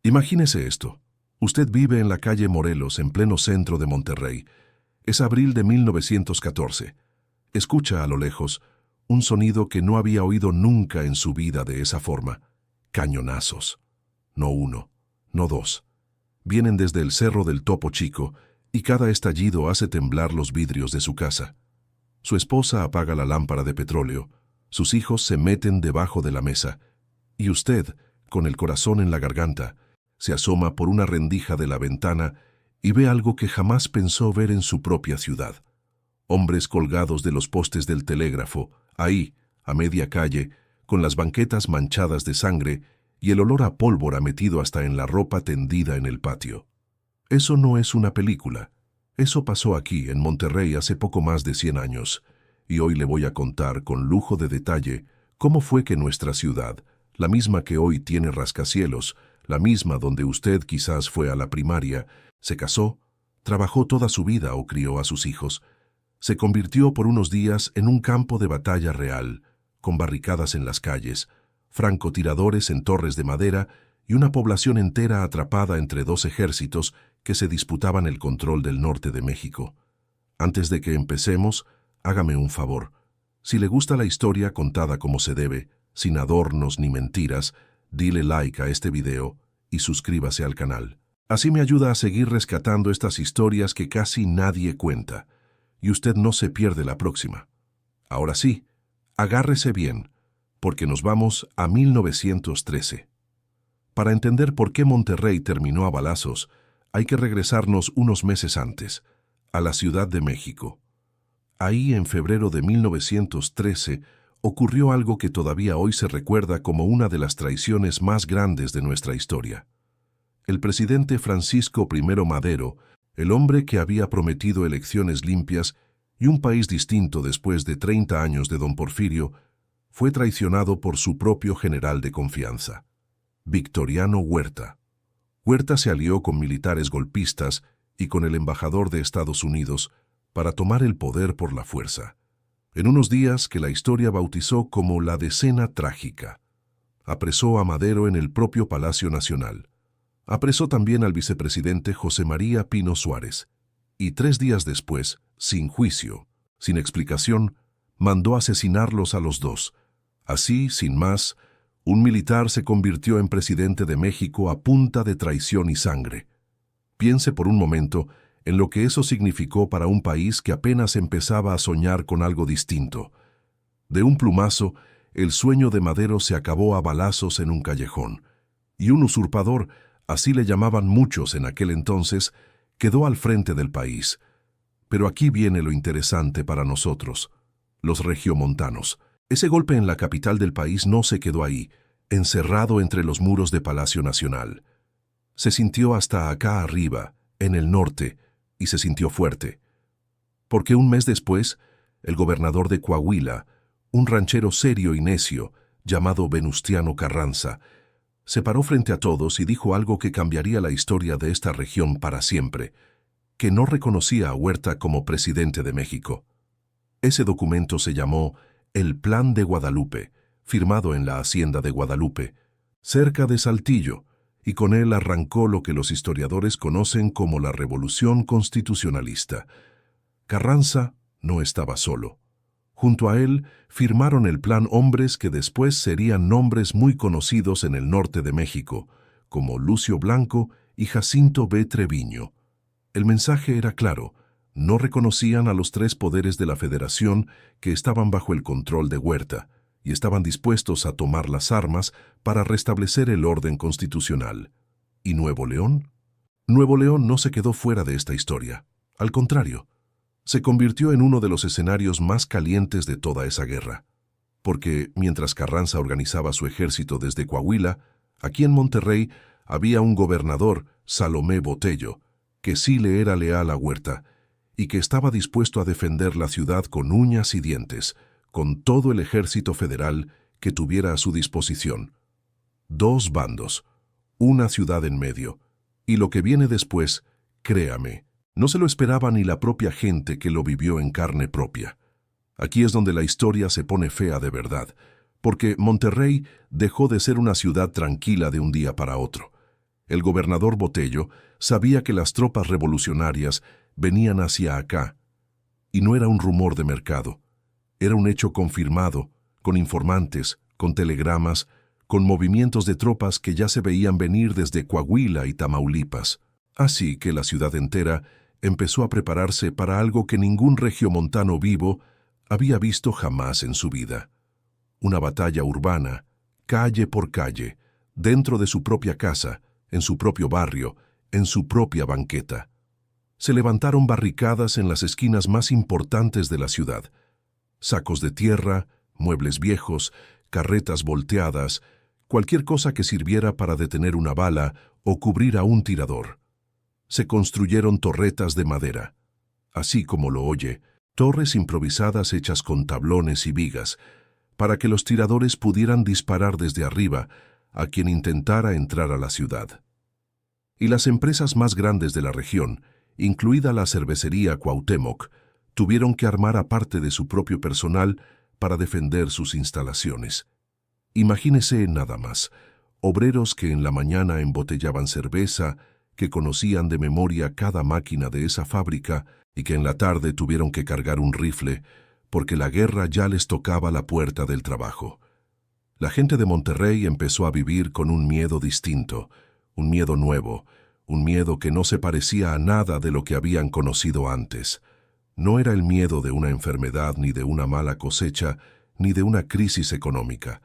Imagínese esto. Usted vive en la calle Morelos, en pleno centro de Monterrey. Es abril de 1914. Escucha a lo lejos un sonido que no había oído nunca en su vida de esa forma. Cañonazos. No uno, no dos. Vienen desde el Cerro del Topo Chico y cada estallido hace temblar los vidrios de su casa. Su esposa apaga la lámpara de petróleo, sus hijos se meten debajo de la mesa y usted, con el corazón en la garganta, se asoma por una rendija de la ventana y ve algo que jamás pensó ver en su propia ciudad. Hombres colgados de los postes del telégrafo, ahí, a media calle, con las banquetas manchadas de sangre y el olor a pólvora metido hasta en la ropa tendida en el patio. Eso no es una película. Eso pasó aquí, en Monterrey, hace poco más de 100 años, y hoy le voy a contar con lujo de detalle cómo fue que nuestra ciudad, la misma que hoy tiene rascacielos, la misma donde usted quizás fue a la primaria, se casó, trabajó toda su vida o crió a sus hijos, se convirtió por unos días en un campo de batalla real, con barricadas en las calles, francotiradores en torres de madera y una población entera atrapada entre dos ejércitos que se disputaban el control del norte de México. Antes de que empecemos, hágame un favor. Si le gusta la historia contada como se debe, sin adornos ni mentiras, dile like a este video y suscríbase al canal. Así me ayuda a seguir rescatando estas historias que casi nadie cuenta, y usted no se pierde la próxima. Ahora sí, agárrese bien, porque nos vamos a 1913. Para entender por qué Monterrey terminó a balazos, hay que regresarnos unos meses antes, a la Ciudad de México. Ahí, en febrero de 1913, ocurrió algo que todavía hoy se recuerda como una de las traiciones más grandes de nuestra historia. El presidente Francisco I. Madero, el hombre que había prometido elecciones limpias y un país distinto después de 30 años de don Porfirio, fue traicionado por su propio general de confianza, Victoriano Huerta. Huerta se alió con militares golpistas y con el embajador de Estados Unidos para tomar el poder por la fuerza. En unos días que la historia bautizó como la Decena Trágica, apresó a Madero en el propio Palacio Nacional. Apresó también al vicepresidente José María Pino Suárez, y 3 días después, sin juicio, sin explicación, mandó asesinarlos a los dos. Así, sin más, un militar se convirtió en presidente de México a punta de traición y sangre. Piense por un momento en lo que eso significó para un país que apenas empezaba a soñar con algo distinto. De un plumazo, el sueño de Madero se acabó a balazos en un callejón, y un usurpador, así le llamaban muchos en aquel entonces, quedó al frente del país. Pero aquí viene lo interesante para nosotros, los regiomontanos. Ese golpe en la capital del país no se quedó ahí, encerrado entre los muros de Palacio Nacional. Se sintió hasta acá arriba, en el norte, y se sintió fuerte. Porque un mes después, el gobernador de Coahuila, un ranchero serio y necio, llamado Venustiano Carranza, se paró frente a todos y dijo algo que cambiaría la historia de esta región para siempre, que no reconocía a Huerta como presidente de México. Ese documento se llamó el Plan de Guadalupe, firmado en la Hacienda de Guadalupe, cerca de Saltillo, y con él arrancó lo que los historiadores conocen como la Revolución Constitucionalista. Carranza no estaba solo. Junto a él firmaron el plan hombres que después serían nombres muy conocidos en el norte de México, como Lucio Blanco y Jacinto B. Treviño. El mensaje era claro: no reconocían a los 3 poderes de la Federación que estaban bajo el control de Huerta, y estaban dispuestos a tomar las armas para restablecer el orden constitucional. ¿Y Nuevo León? Nuevo León no se quedó fuera de esta historia. Al contrario, se convirtió en uno de los escenarios más calientes de toda esa guerra. Porque mientras Carranza organizaba su ejército desde Coahuila, aquí en Monterrey había un gobernador, Salomé Botello, que sí le era leal a Huerta y que estaba dispuesto a defender la ciudad con uñas y dientes, con todo el ejército federal que tuviera a su disposición. 2 bandos, una ciudad en medio, y lo que viene después, créame, no se lo esperaba ni la propia gente que lo vivió en carne propia. Aquí es donde la historia se pone fea de verdad, porque Monterrey dejó de ser una ciudad tranquila de un día para otro. El gobernador Botello sabía que las tropas revolucionarias venían hacia acá, y no era un rumor de mercado. Era un hecho confirmado, con informantes, con telegramas, con movimientos de tropas que ya se veían venir desde Coahuila y Tamaulipas. Así que la ciudad entera empezó a prepararse para algo que ningún regiomontano vivo había visto jamás en su vida. Una batalla urbana, calle por calle, dentro de su propia casa, en su propio barrio, en su propia banqueta. Se levantaron barricadas en las esquinas más importantes de la ciudad. Sacos de tierra, muebles viejos, carretas volteadas, cualquier cosa que sirviera para detener una bala o cubrir a un tirador. Se construyeron torretas de madera. Así como lo oye, torres improvisadas hechas con tablones y vigas, para que los tiradores pudieran disparar desde arriba a quien intentara entrar a la ciudad. Y las empresas más grandes de la región, incluida la cervecería Cuauhtémoc, tuvieron que armar aparte de su propio personal para defender sus instalaciones. Imagínese nada más, obreros que en la mañana embotellaban cerveza, que conocían de memoria cada máquina de esa fábrica y que en la tarde tuvieron que cargar un rifle porque la guerra ya les tocaba la puerta del trabajo. La gente de Monterrey empezó a vivir con un miedo distinto, un miedo nuevo, un miedo que no se parecía a nada de lo que habían conocido antes. No era el miedo de una enfermedad, ni de una mala cosecha, ni de una crisis económica.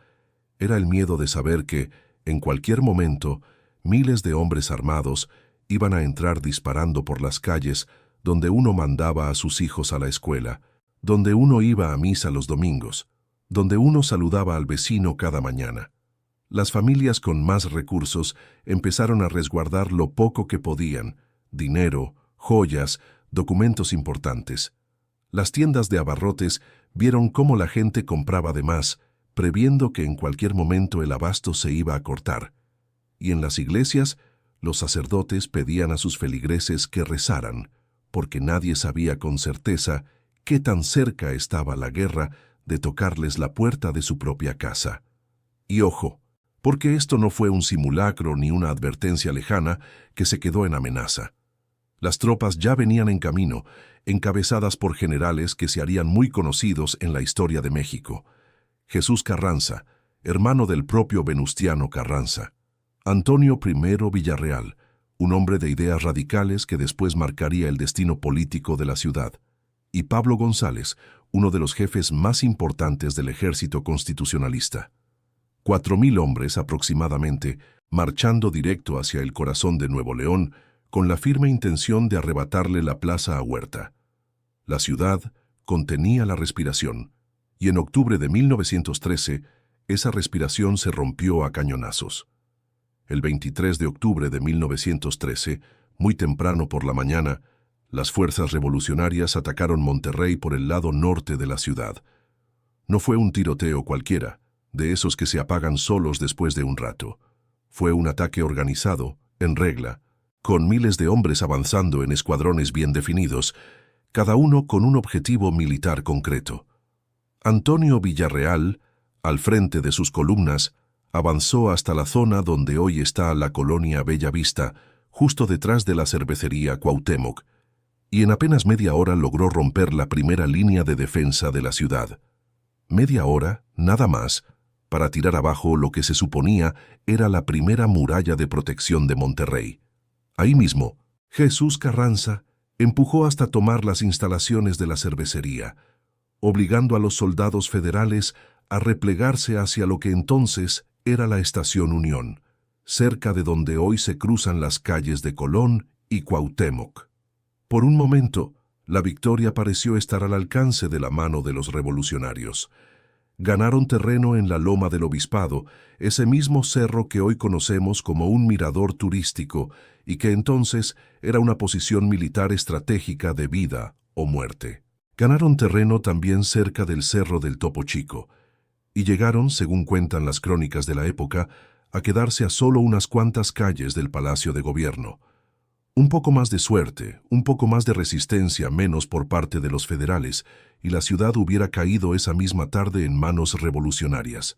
Era el miedo de saber que, en cualquier momento, miles de hombres armados iban a entrar disparando por las calles donde uno mandaba a sus hijos a la escuela, donde uno iba a misa los domingos, donde uno saludaba al vecino cada mañana. Las familias con más recursos empezaron a resguardar lo poco que podían: dinero, joyas, documentos importantes. Las tiendas de abarrotes vieron cómo la gente compraba de más, previendo que en cualquier momento el abasto se iba a cortar. Y en las iglesias, los sacerdotes pedían a sus feligreses que rezaran, porque nadie sabía con certeza qué tan cerca estaba la guerra de tocarles la puerta de su propia casa. Y ojo, porque esto no fue un simulacro ni una advertencia lejana que se quedó en amenaza. Las tropas ya venían en camino, encabezadas por generales que se harían muy conocidos en la historia de México. Jesús Carranza, hermano del propio Venustiano Carranza. Antonio I. Villarreal, un hombre de ideas radicales que después marcaría el destino político de la ciudad. Y Pablo González, uno de los jefes más importantes del ejército constitucionalista. 4,000 hombres aproximadamente, marchando directo hacia el corazón de Nuevo León, con la firme intención de arrebatarle la plaza a Huerta. La ciudad contenía la respiración, y en octubre de 1913, esa respiración se rompió a cañonazos. El 23 de octubre de 1913, muy temprano por la mañana, las fuerzas revolucionarias atacaron Monterrey por el lado norte de la ciudad. No fue un tiroteo cualquiera, de esos que se apagan solos después de un rato. Fue un ataque organizado, en regla, con miles de hombres avanzando en escuadrones bien definidos, cada uno con un objetivo militar concreto. Antonio Villarreal, al frente de sus columnas, avanzó hasta la zona donde hoy está la colonia Bella Vista, justo detrás de la cervecería Cuauhtémoc, y en apenas media hora logró romper la primera línea de defensa de la ciudad. Media hora, nada más, para tirar abajo lo que se suponía era la primera muralla de protección de Monterrey. Ahí mismo, Jesús Carranza empujó hasta tomar las instalaciones de la cervecería, obligando a los soldados federales a replegarse hacia lo que entonces era la Estación Unión, cerca de donde hoy se cruzan las calles de Colón y Cuauhtémoc. Por un momento, la victoria pareció estar al alcance de la mano de los revolucionarios. Ganaron terreno en la Loma del Obispado, ese mismo cerro que hoy conocemos como un mirador turístico y que entonces era una posición militar estratégica de vida o muerte. Ganaron terreno también cerca del Cerro del Topo Chico, y llegaron, según cuentan las crónicas de la época, a quedarse a solo unas cuantas calles del Palacio de Gobierno. Un poco más de suerte, un poco más de resistencia menos por parte de los federales, y la ciudad hubiera caído esa misma tarde en manos revolucionarias.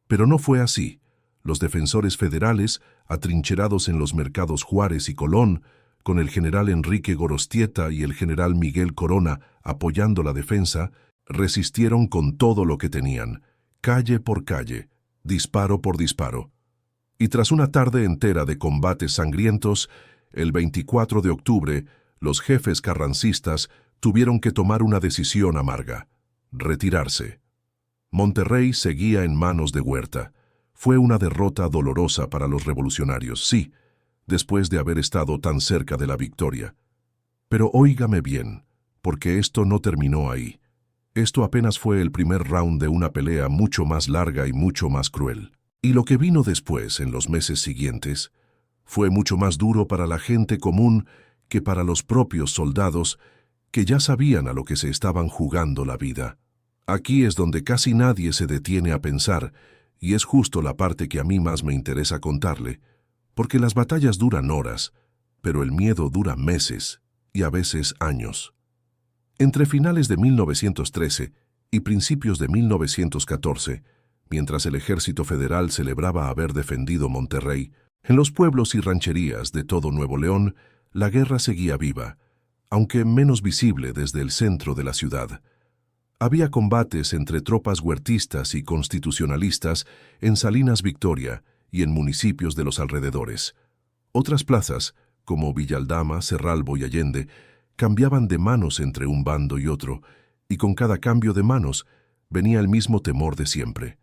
Pero no fue así. Los defensores federales, atrincherados en los mercados Juárez y Colón, con el general Enrique Gorostieta y el general Miguel Corona apoyando la defensa, resistieron con todo lo que tenían, calle por calle, disparo por disparo. Y tras una tarde entera de combates sangrientos, el 24 de octubre, los jefes carrancistas tuvieron que tomar una decisión amarga: retirarse. Monterrey seguía en manos de Huerta. Fue una derrota dolorosa para los revolucionarios, sí, después de haber estado tan cerca de la victoria. Pero óigame bien, porque esto no terminó ahí. Esto apenas fue el primer round de una pelea mucho más larga y mucho más cruel. Y lo que vino después, en los meses siguientes, fue mucho más duro para la gente común que para los propios soldados, que ya sabían a lo que se estaban jugando la vida. Aquí es donde casi nadie se detiene a pensar, y es justo la parte que a mí más me interesa contarle, porque las batallas duran horas, pero el miedo dura meses y a veces años. Entre finales de 1913 y principios de 1914, mientras el Ejército Federal celebraba haber defendido Monterrey, en los pueblos y rancherías de todo Nuevo León, la guerra seguía viva, aunque menos visible desde el centro de la ciudad. Había combates entre tropas huertistas y constitucionalistas en Salinas Victoria y en municipios de los alrededores. Otras plazas, como Villaldama, Cerralbo y Allende, cambiaban de manos entre un bando y otro, y con cada cambio de manos venía el mismo temor de siempre: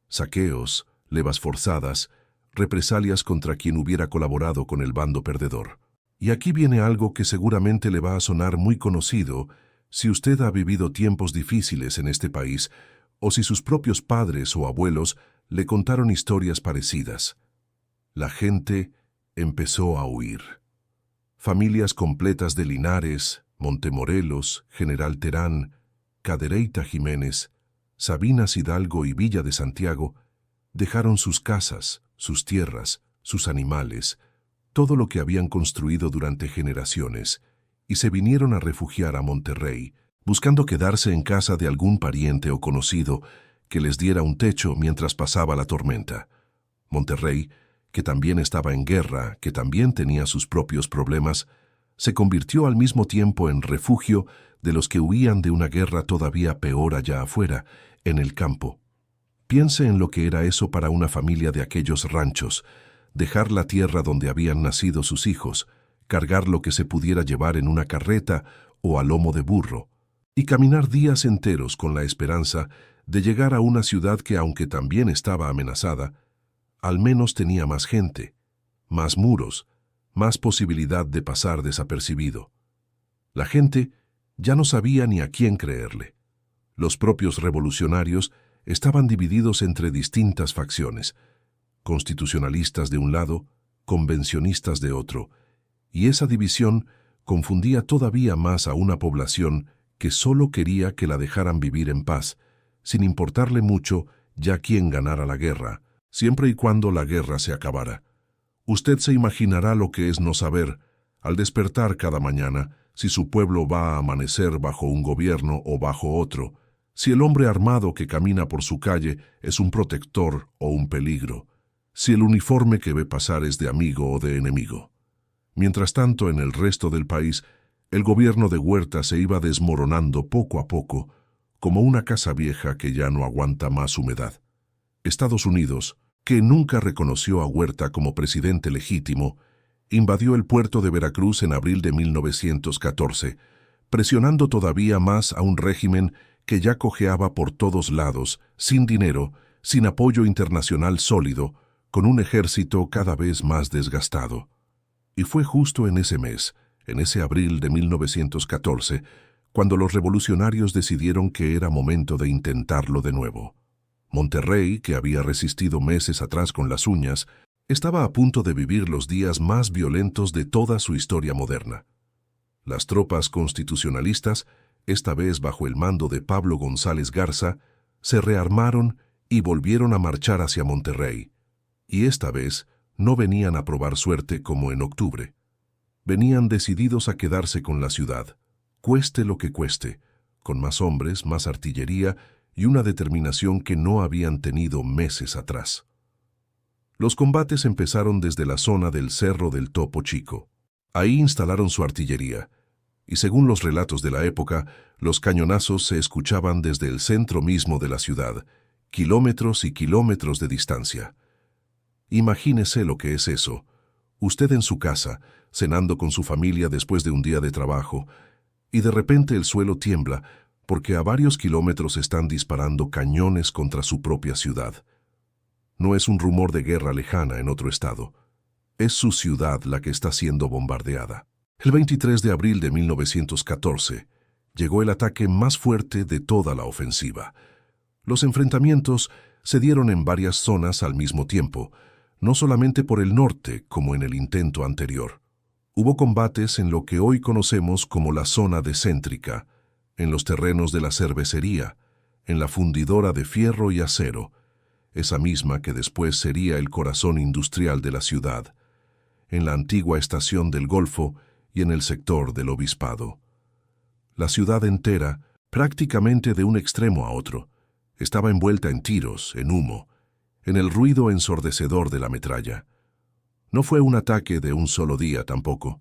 saqueos, levas forzadas, represalias contra quien hubiera colaborado con el bando perdedor. Y aquí viene algo que seguramente le va a sonar muy conocido si usted ha vivido tiempos difíciles en este país o si sus propios padres o abuelos le contaron historias parecidas. La gente empezó a huir. Familias completas de Linares, Montemorelos, General Terán, Cadereyta Jiménez, Sabinas Hidalgo y Villa de Santiago dejaron sus casas, sus tierras, sus animales, todo lo que habían construido durante generaciones, y se vinieron a refugiar a Monterrey, buscando quedarse en casa de algún pariente o conocido que les diera un techo mientras pasaba la tormenta. Monterrey, que también estaba en guerra, que también tenía sus propios problemas, se convirtió al mismo tiempo en refugio de los que huían de una guerra todavía peor allá afuera, en el campo. Piense en lo que era eso para una familia de aquellos ranchos: dejar la tierra donde habían nacido sus hijos, cargar lo que se pudiera llevar en una carreta o a lomo de burro, y caminar días enteros con la esperanza de llegar a una ciudad que, aunque también estaba amenazada, al menos tenía más gente, más muros, más posibilidad de pasar desapercibido. La gente ya no sabía ni a quién creerle. Los propios revolucionarios estaban divididos entre distintas facciones: constitucionalistas de un lado, convencionistas de otro, y esa división confundía todavía más a una población que solo quería que la dejaran vivir en paz, sin importarle mucho ya quién ganara la guerra, siempre y cuando la guerra se acabara. Usted se imaginará lo que es no saber, al despertar cada mañana, si su pueblo va a amanecer bajo un gobierno o bajo otro, si el hombre armado que camina por su calle es un protector o un peligro, si el uniforme que ve pasar es de amigo o de enemigo. Mientras tanto, en el resto del país, el gobierno de Huerta se iba desmoronando poco a poco, como una casa vieja que ya no aguanta más humedad. Estados Unidos, que nunca reconoció a Huerta como presidente legítimo, invadió el puerto de Veracruz en abril de 1914, presionando todavía más a un régimen que ya cojeaba por todos lados, sin dinero, sin apoyo internacional sólido, con un ejército cada vez más desgastado. Y fue justo en ese mes, en ese abril de 1914, cuando los revolucionarios decidieron que era momento de intentarlo de nuevo. Monterrey, que había resistido meses atrás con las uñas, estaba a punto de vivir los días más violentos de toda su historia moderna. Las tropas constitucionalistas, esta vez bajo el mando de Pablo González Garza, se rearmaron y volvieron a marchar hacia Monterrey. Y esta vez no venían a probar suerte como en octubre. Venían decididos a quedarse con la ciudad, cueste lo que cueste, con más hombres, más artillería y una determinación que no habían tenido meses atrás. Los combates empezaron desde la zona del Cerro del Topo Chico. Ahí instalaron su artillería, y según los relatos de la época, los cañonazos se escuchaban desde el centro mismo de la ciudad, kilómetros y kilómetros de distancia. Imagínese lo que es eso. Usted en su casa, cenando con su familia después de un día de trabajo, y de repente el suelo tiembla porque a varios kilómetros están disparando cañones contra su propia ciudad. No es un rumor de guerra lejana en otro estado. Es su ciudad la que está siendo bombardeada. El 23 de abril de 1914 llegó el ataque más fuerte de toda la ofensiva. Los enfrentamientos se dieron en varias zonas al mismo tiempo, no solamente por el norte como en el intento anterior. Hubo combates en lo que hoy conocemos como la zona descéntrica, en los terrenos de la cervecería, en la fundidora de fierro y acero, esa misma que después sería el corazón industrial de la ciudad, en la antigua estación del Golfo y en el sector del Obispado. La ciudad entera, prácticamente de un extremo a otro, estaba envuelta en tiros, en humo, en el ruido ensordecedor de la metralla. No fue un ataque de un solo día tampoco.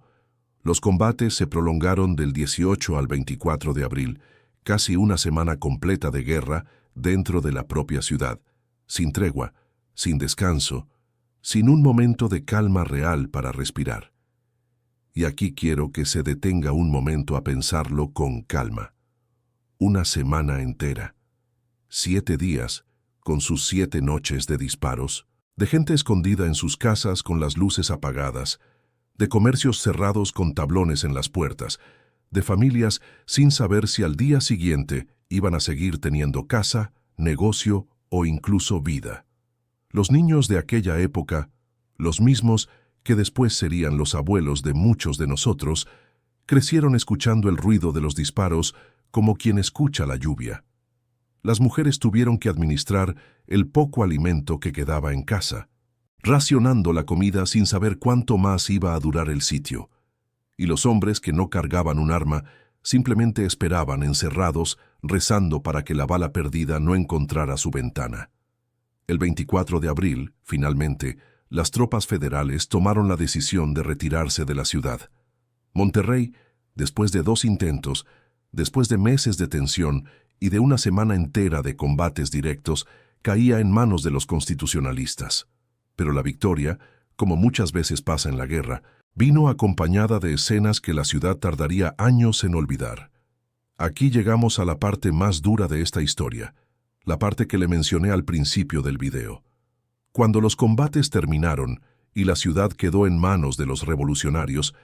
Los combates se prolongaron del 18 al 24 de abril, casi una semana completa de guerra dentro de la propia ciudad, sin tregua, sin descanso, sin un momento de calma real para respirar. Y aquí quiero que se detenga un momento a pensarlo con calma. Una semana entera, 7 días, con sus 7 noches de disparos, de gente escondida en sus casas con las luces apagadas, de comercios cerrados con tablones en las puertas, de familias sin saber si al día siguiente iban a seguir teniendo casa, negocio o incluso vida. Los niños de aquella época, los mismos que después serían los abuelos de muchos de nosotros, crecieron escuchando el ruido de los disparos como quien escucha la lluvia. Las mujeres tuvieron que administrar el poco alimento que quedaba en casa, racionando la comida sin saber cuánto más iba a durar el sitio. Y los hombres que no cargaban un arma simplemente esperaban encerrados, rezando para que la bala perdida no encontrara su ventana. El 24 de abril, finalmente, las tropas federales tomaron la decisión de retirarse de la ciudad. Monterrey, después de 2 intentos, después de meses de tensión y de una semana entera de combates directos, caía en manos de los constitucionalistas. Pero la victoria, como muchas veces pasa en la guerra, vino acompañada de escenas que la ciudad tardaría años en olvidar. Aquí llegamos a la parte más dura de esta historia, la parte que le mencioné al principio del video. Cuando los combates terminaron y la ciudad quedó en manos de los revolucionarios,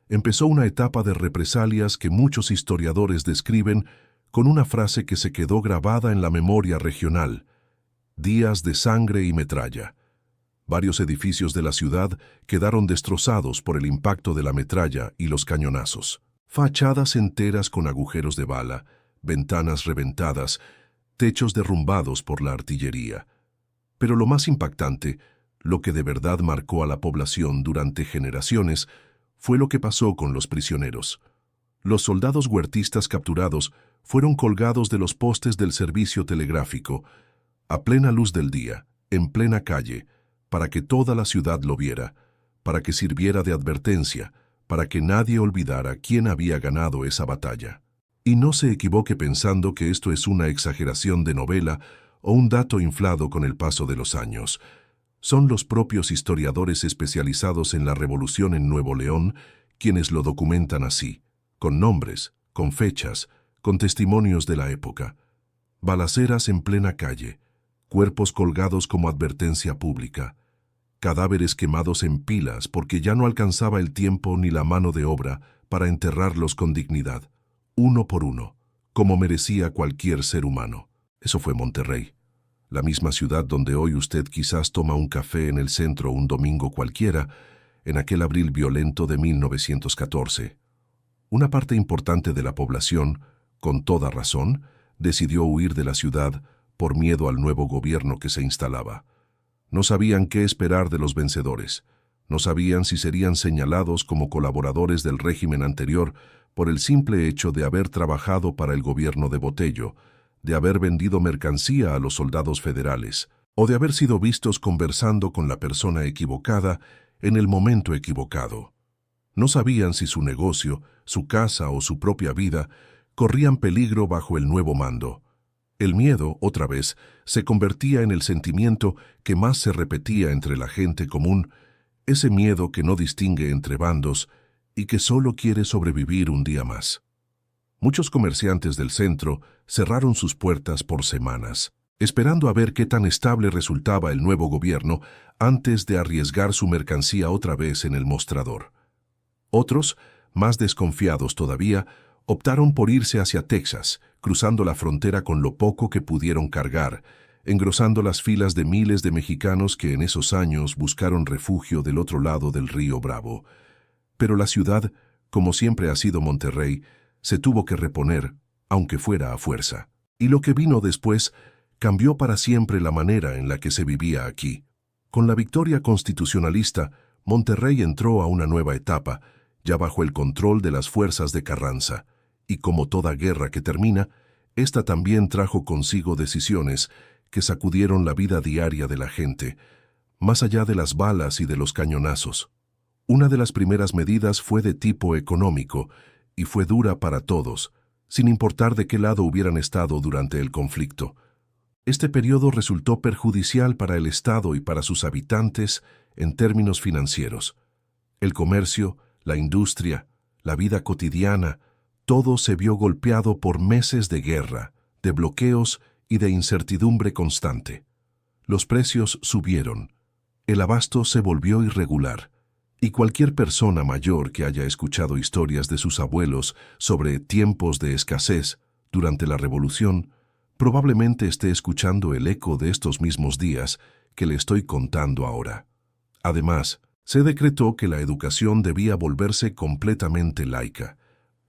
empezó una etapa de represalias que muchos historiadores describen con una frase que se quedó grabada en la memoria regional: días de sangre y metralla. Varios edificios de la ciudad quedaron destrozados por el impacto de la metralla y los cañonazos. Fachadas enteras con agujeros de bala, ventanas reventadas, techos derrumbados por la artillería. Pero lo más impactante, lo que de verdad marcó a la población durante generaciones, fue lo que pasó con los prisioneros. Los soldados huertistas capturados fueron colgados de los postes del servicio telegráfico, a plena luz del día, en plena calle, para que toda la ciudad lo viera, para que sirviera de advertencia, para que nadie olvidara quién había ganado esa batalla. Y no se equivoque pensando que esto es una exageración de novela o un dato inflado con el paso de los años. Son los propios historiadores especializados en la revolución en Nuevo León quienes lo documentan así, con nombres, con fechas, con testimonios de la época. Balaceras en plena calle, cuerpos colgados como advertencia pública, cadáveres quemados en pilas porque ya no alcanzaba el tiempo ni la mano de obra para enterrarlos con dignidad, uno por uno, como merecía cualquier ser humano. Eso fue Monterrey, la misma ciudad donde hoy usted quizás toma un café en el centro un domingo cualquiera, en aquel abril violento de 1914. Una parte importante de la población, con toda razón, decidió huir de la ciudad por miedo al nuevo gobierno que se instalaba. No sabían qué esperar de los vencedores. No sabían si serían señalados como colaboradores del régimen anterior por el simple hecho de haber trabajado para el gobierno de Botello, de haber vendido mercancía a los soldados federales, o de haber sido vistos conversando con la persona equivocada en el momento equivocado. No sabían si su negocio, su casa o su propia vida corrían peligro bajo el nuevo mando. El miedo, otra vez, se convertía en el sentimiento que más se repetía entre la gente común, ese miedo que no distingue entre bandos y que solo quiere sobrevivir un día más. Muchos comerciantes del centro cerraron sus puertas por semanas, esperando a ver qué tan estable resultaba el nuevo gobierno antes de arriesgar su mercancía otra vez en el mostrador. Otros, más desconfiados todavía, optaron por irse hacia Texas, cruzando la frontera con lo poco que pudieron cargar, engrosando las filas de miles de mexicanos que en esos años buscaron refugio del otro lado del río Bravo. Pero la ciudad, como siempre ha sido Monterrey, se tuvo que reponer, aunque fuera a fuerza. Y lo que vino después cambió para siempre la manera en la que se vivía aquí. Con la victoria constitucionalista, Monterrey entró a una nueva etapa, ya bajo el control de las fuerzas de Carranza, y como toda guerra que termina, esta también trajo consigo decisiones que sacudieron la vida diaria de la gente, más allá de las balas y de los cañonazos. Una de las primeras medidas fue de tipo económico, y fue dura para todos, sin importar de qué lado hubieran estado durante el conflicto. Este periodo resultó perjudicial para el Estado y para sus habitantes en términos financieros. El comercio, la industria, la vida cotidiana, todo se vio golpeado por meses de guerra, de bloqueos y de incertidumbre constante. Los precios subieron, el abasto se volvió irregular, y cualquier persona mayor que haya escuchado historias de sus abuelos sobre tiempos de escasez durante la Revolución, probablemente esté escuchando el eco de estos mismos días que le estoy contando ahora. Además, se decretó que la educación debía volverse completamente laica,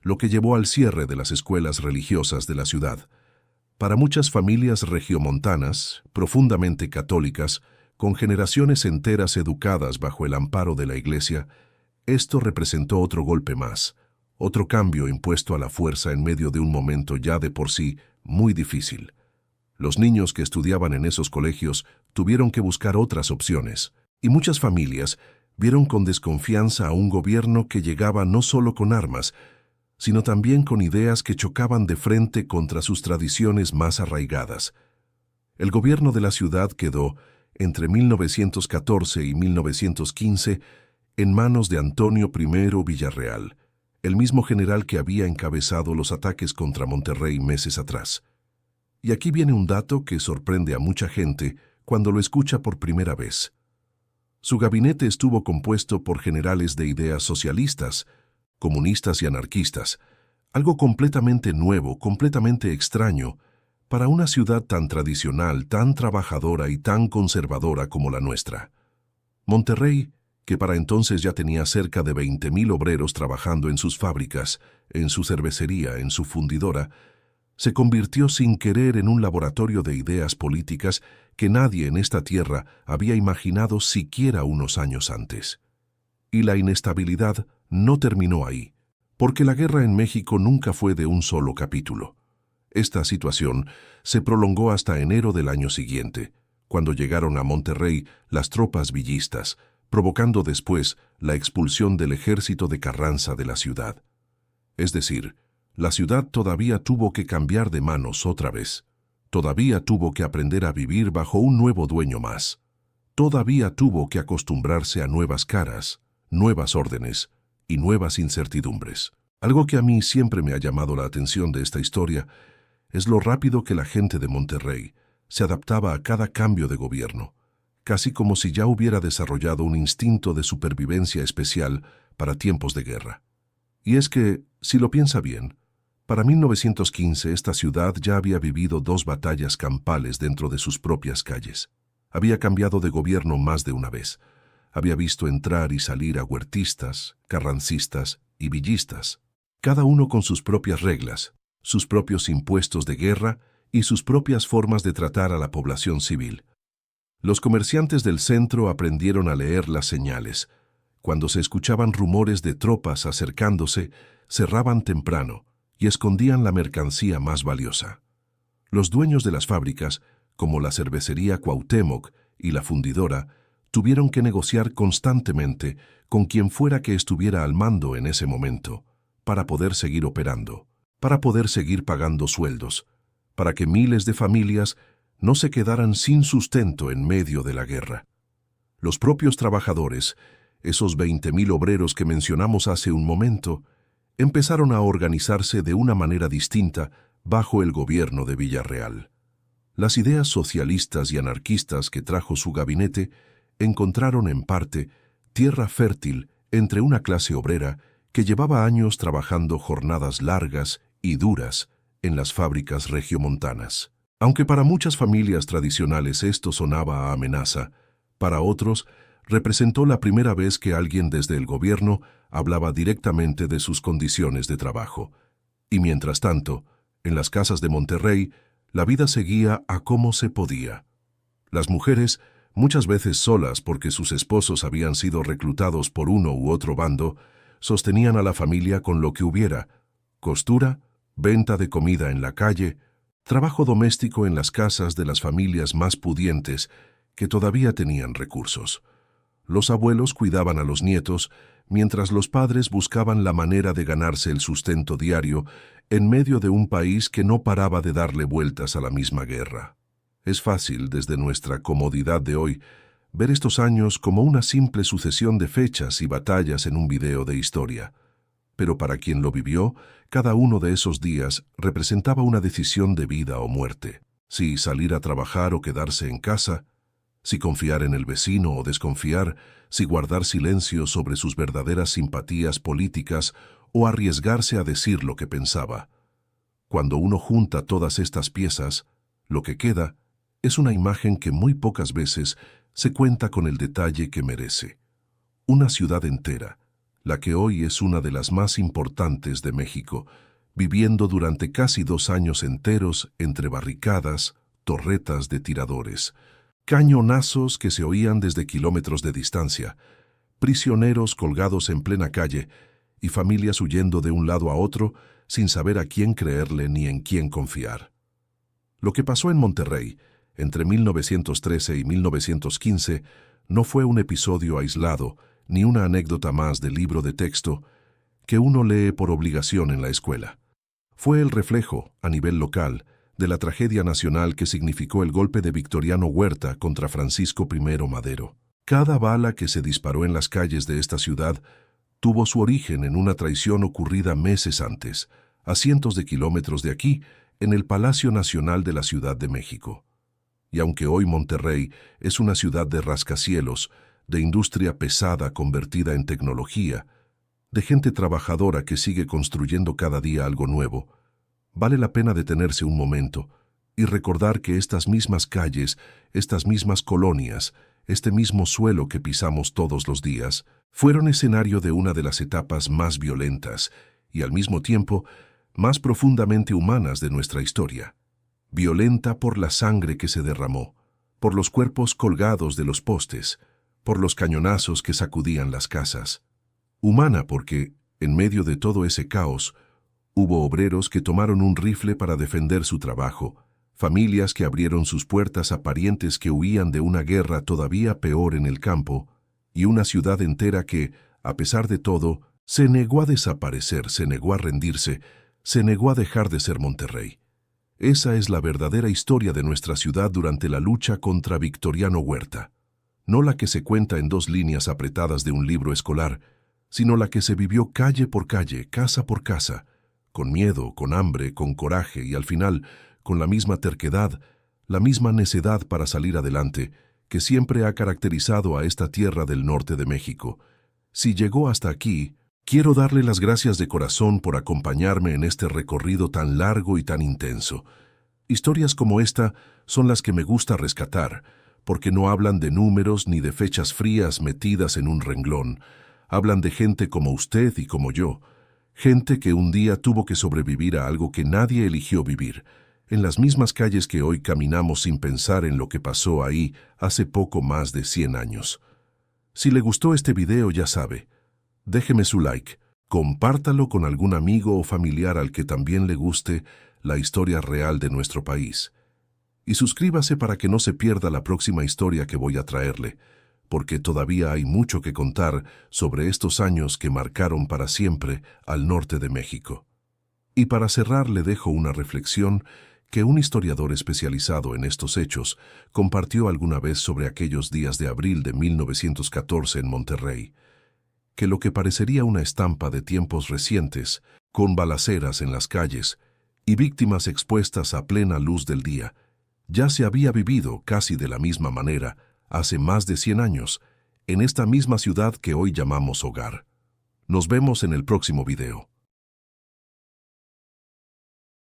lo que llevó al cierre de las escuelas religiosas de la ciudad. Para muchas familias regiomontanas, profundamente católicas, con generaciones enteras educadas bajo el amparo de la Iglesia, esto representó otro golpe más, otro cambio impuesto a la fuerza en medio de un momento ya de por sí muy difícil. Los niños que estudiaban en esos colegios tuvieron que buscar otras opciones, y muchas familias vieron con desconfianza a un gobierno que llegaba no solo con armas, sino también con ideas que chocaban de frente contra sus tradiciones más arraigadas. El gobierno de la ciudad quedó, entre 1914 y 1915, en manos de Antonio I. Villarreal, el mismo general que había encabezado los ataques contra Monterrey meses atrás. Y aquí viene un dato que sorprende a mucha gente cuando lo escucha por primera vez. Su gabinete estuvo compuesto por generales de ideas socialistas, comunistas y anarquistas, algo completamente nuevo, completamente extraño, para una ciudad tan tradicional, tan trabajadora y tan conservadora como la nuestra. Monterrey, que para entonces ya tenía cerca de 20,000 obreros trabajando en sus fábricas, en su cervecería, en su fundidora, se convirtió sin querer en un laboratorio de ideas políticas que nadie en esta tierra había imaginado siquiera unos años antes. Y la inestabilidad no terminó ahí, porque la guerra en México nunca fue de un solo capítulo. Esta situación se prolongó hasta enero del año siguiente, cuando llegaron a Monterrey las tropas villistas, provocando después la expulsión del ejército de Carranza de la ciudad. Es decir, la ciudad todavía tuvo que cambiar de manos otra vez. Todavía tuvo que aprender a vivir bajo un nuevo dueño más. Todavía tuvo que acostumbrarse a nuevas caras, nuevas órdenes y nuevas incertidumbres. Algo que a mí siempre me ha llamado la atención de esta historia es lo rápido que la gente de Monterrey se adaptaba a cada cambio de gobierno, casi como si ya hubiera desarrollado un instinto de supervivencia especial para tiempos de guerra. Y es que, si lo piensa bien, para 1915 esta ciudad ya había vivido 2 batallas campales dentro de sus propias calles. Había cambiado de gobierno más de una vez. Había visto entrar y salir a huertistas, carrancistas y villistas, cada uno con sus propias reglas, sus propios impuestos de guerra y sus propias formas de tratar a la población civil. Los comerciantes del centro aprendieron a leer las señales. Cuando se escuchaban rumores de tropas acercándose, cerraban temprano y escondían la mercancía más valiosa. Los dueños de las fábricas, como la cervecería Cuauhtémoc y la fundidora, tuvieron que negociar constantemente con quien fuera que estuviera al mando en ese momento, para poder seguir operando, para poder seguir pagando sueldos, para que miles de familias no se quedaran sin sustento en medio de la guerra. Los propios trabajadores, esos 20.000 obreros que mencionamos hace un momento, empezaron a organizarse de una manera distinta bajo el gobierno de Villarreal. Las ideas socialistas y anarquistas que trajo su gabinete encontraron en parte tierra fértil entre una clase obrera que llevaba años trabajando jornadas largas y duras en las fábricas regiomontanas. Aunque para muchas familias tradicionales esto sonaba a amenaza, para otros representó la primera vez que alguien desde el gobierno hablaba directamente de sus condiciones de trabajo. Y mientras tanto, en las casas de Monterrey, la vida seguía a como se podía. Las mujeres, muchas veces solas porque sus esposos habían sido reclutados por uno u otro bando, sostenían a la familia con lo que hubiera: costura, venta de comida en la calle, trabajo doméstico en las casas de las familias más pudientes que todavía tenían recursos. Los abuelos cuidaban a los nietos, mientras los padres buscaban la manera de ganarse el sustento diario en medio de un país que no paraba de darle vueltas a la misma guerra. Es fácil, desde nuestra comodidad de hoy, ver estos años como una simple sucesión de fechas y batallas en un video de historia. Pero para quien lo vivió, cada uno de esos días representaba una decisión de vida o muerte. Si salir a trabajar o quedarse en casa, si confiar en el vecino o desconfiar, si guardar silencio sobre sus verdaderas simpatías políticas o arriesgarse a decir lo que pensaba. Cuando uno junta todas estas piezas, lo que queda es una imagen que muy pocas veces se cuenta con el detalle que merece. Una ciudad entera, la que hoy es una de las más importantes de México, viviendo durante casi 2 años enteros entre barricadas, torretas de tiradores, cañonazos que se oían desde kilómetros de distancia, prisioneros colgados en plena calle y familias huyendo de un lado a otro sin saber a quién creerle ni en quién confiar. Lo que pasó en Monterrey entre 1913 y 1915 no fue un episodio aislado ni una anécdota más del libro de texto que uno lee por obligación en la escuela. Fue el reflejo, a nivel local, de la tragedia nacional que significó el golpe de Victoriano Huerta contra Francisco I. Madero. Cada bala que se disparó en las calles de esta ciudad tuvo su origen en una traición ocurrida meses antes, a cientos de kilómetros de aquí, en el Palacio Nacional de la Ciudad de México. Y aunque hoy Monterrey es una ciudad de rascacielos, de industria pesada convertida en tecnología, de gente trabajadora que sigue construyendo cada día algo nuevo, vale la pena detenerse un momento y recordar que estas mismas calles, estas mismas colonias, este mismo suelo que pisamos todos los días, fueron escenario de una de las etapas más violentas y al mismo tiempo más profundamente humanas de nuestra historia. Violenta por la sangre que se derramó, por los cuerpos colgados de los postes, por los cañonazos que sacudían las casas. Humana porque, en medio de todo ese caos, hubo obreros que tomaron un rifle para defender su trabajo, familias que abrieron sus puertas a parientes que huían de una guerra todavía peor en el campo, y una ciudad entera que, a pesar de todo, se negó a desaparecer, se negó a rendirse, se negó a dejar de ser Monterrey. Esa es la verdadera historia de nuestra ciudad durante la lucha contra Victoriano Huerta. No la que se cuenta en 2 líneas apretadas de un libro escolar, sino la que se vivió calle por calle, casa por casa, con miedo, con hambre, con coraje y al final, con la misma terquedad, la misma necedad para salir adelante que siempre ha caracterizado a esta tierra del norte de México. Si llegó hasta aquí, quiero darle las gracias de corazón por acompañarme en este recorrido tan largo y tan intenso. Historias como esta son las que me gusta rescatar, porque no hablan de números ni de fechas frías metidas en un renglón. Hablan de gente como usted y como yo, gente que un día tuvo que sobrevivir a algo que nadie eligió vivir, en las mismas calles que hoy caminamos sin pensar en lo que pasó ahí hace poco más de 100 años. Si le gustó este video, ya sabe, déjeme su like, compártalo con algún amigo o familiar al que también le guste la historia real de nuestro país. Y suscríbase para que no se pierda la próxima historia que voy a traerle, porque todavía hay mucho que contar sobre estos años que marcaron para siempre al norte de México. Y para cerrar le dejo una reflexión que un historiador especializado en estos hechos compartió alguna vez sobre aquellos días de abril de 1914 en Monterrey, que lo que parecería una estampa de tiempos recientes, con balaceras en las calles y víctimas expuestas a plena luz del día, ya se había vivido casi de la misma manera hace más de 100 años, en esta misma ciudad que hoy llamamos hogar. Nos vemos en el próximo video.